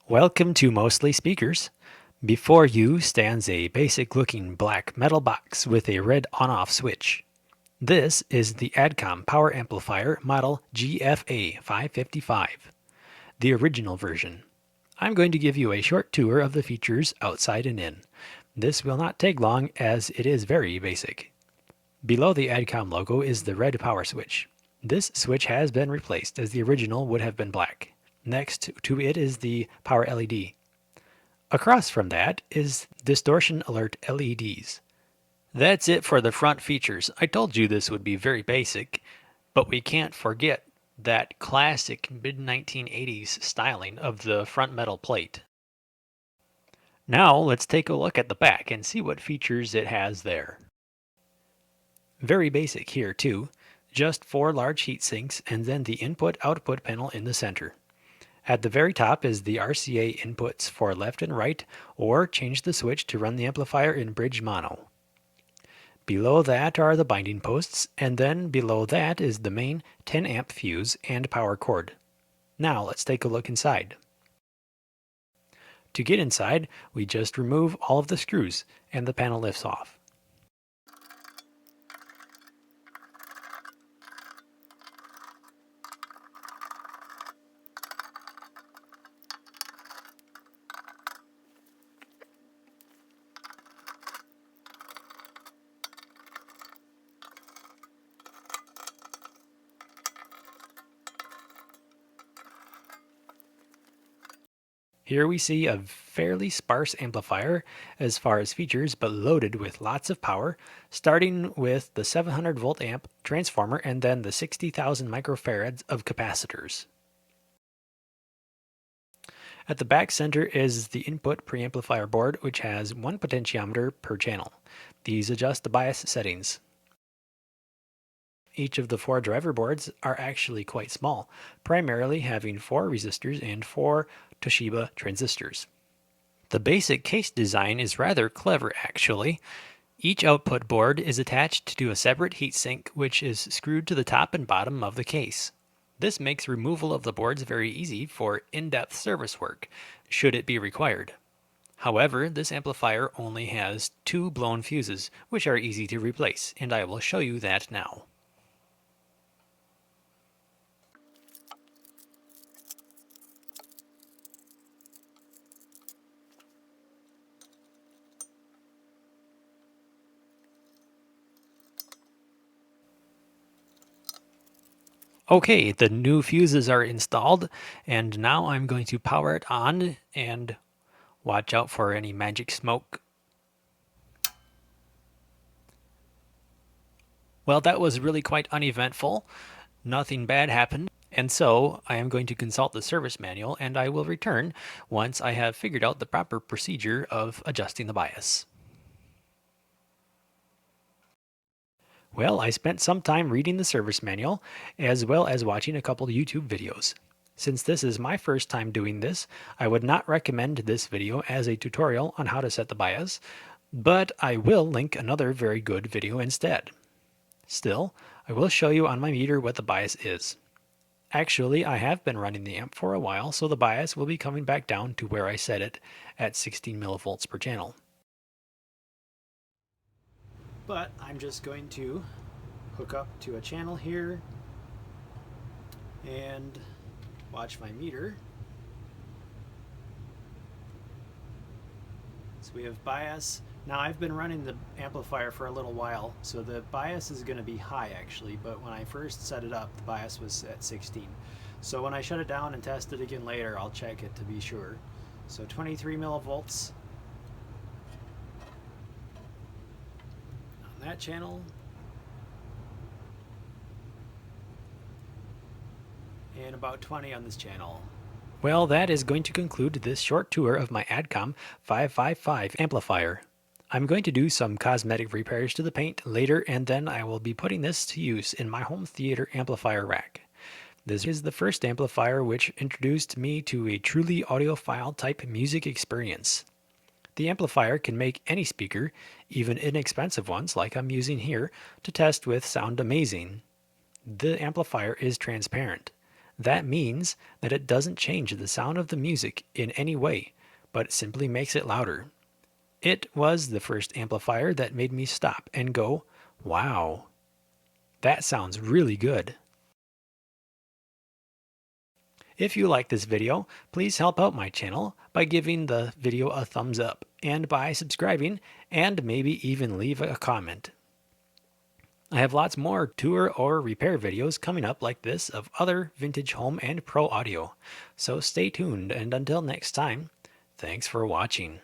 Welcome to Mostly Speakers. Before you stands a basic looking black metal box with a red on-off switch. This is the ADCOM power amplifier model GFA-555, the original version. I'm going to give you a short tour of the features outside and in. This will not take long as it is very basic. Below the ADCOM logo is the red power switch. This switch has been replaced as the original would have been black. Next to it is the power LED. Across from that is distortion alert LEDs. That's it for the front features. I told you this would be very basic, but we can't forget that classic mid-1980s styling of the front metal plate. Now let's take a look at the back and see what features it has there. Very basic here too, just 4 large heat sinks and then the input-output panel in the center. At the very top is the RCA inputs for left and right, or change the switch to run the amplifier in bridge mono. Below that are the binding posts, and then below that is the main 10 amp fuse and power cord. Now let's take a look inside. To get inside, we just remove all of the screws and the panel lifts off. Here we see a fairly sparse amplifier as far as features, but loaded with lots of power, starting with the 700 volt amp transformer and then the 60,000 microfarads of capacitors. At the back center is the input preamplifier board, which has 1 potentiometer per channel. These adjust the bias settings. Each of the 4 driver boards are actually quite small, primarily having 4 resistors and 4 Toshiba transistors. The basic case design is rather clever actually. Each output board is attached to a separate heatsink which is screwed to the top and bottom of the case. This makes removal of the boards very easy for in-depth service work, should it be required. However, this amplifier only has 2 blown fuses, which are easy to replace, and I will show you that now. Okay, the new fuses are installed, and now I'm going to power it on and watch out for any magic smoke. Well, that was really quite uneventful. Nothing bad happened, and so I am going to consult the service manual, and I will return once I have figured out the proper procedure of adjusting the bias. Well, I spent some time reading the service manual, as well as watching a couple YouTube videos. Since this is my first time doing this, I would not recommend this video as a tutorial on how to set the bias, but I will link another very good video instead. Still, I will show you on my meter what the bias is. Actually, I have been running the amp for a while, so the bias will be coming back down to where I set it at 16 millivolts per channel. But I'm just going to hook up to a channel here and watch my meter. So we have bias. Now I've been running the amplifier for a little while, so the bias is going to be high actually, but when I first set it up, the bias was at 16. So when I shut it down and test it again later, I'll check it to be sure. So 23 millivolts on that channel. And about 20 on this channel. Well, that is going to conclude this short tour of my ADCOM 555 amplifier. I'm going to do some cosmetic repairs to the paint later, and then I will be putting this to use in my home theater amplifier rack. This is the first amplifier which introduced me to a truly audiophile type music experience. The amplifier can make any speaker, even inexpensive ones like I'm using here, to test with sound amazing. the amplifier is transparent. That means that it doesn't change the sound of the music in any way, but it simply makes it louder. It was the first amplifier that made me stop and go, wow, that sounds really good. If you like this video, please help out my channel by giving the video a thumbs up and by subscribing and maybe even leave a comment. I have lots more tour or repair videos coming up like this of other vintage home and pro audio. So stay tuned, and until next time, thanks for watching.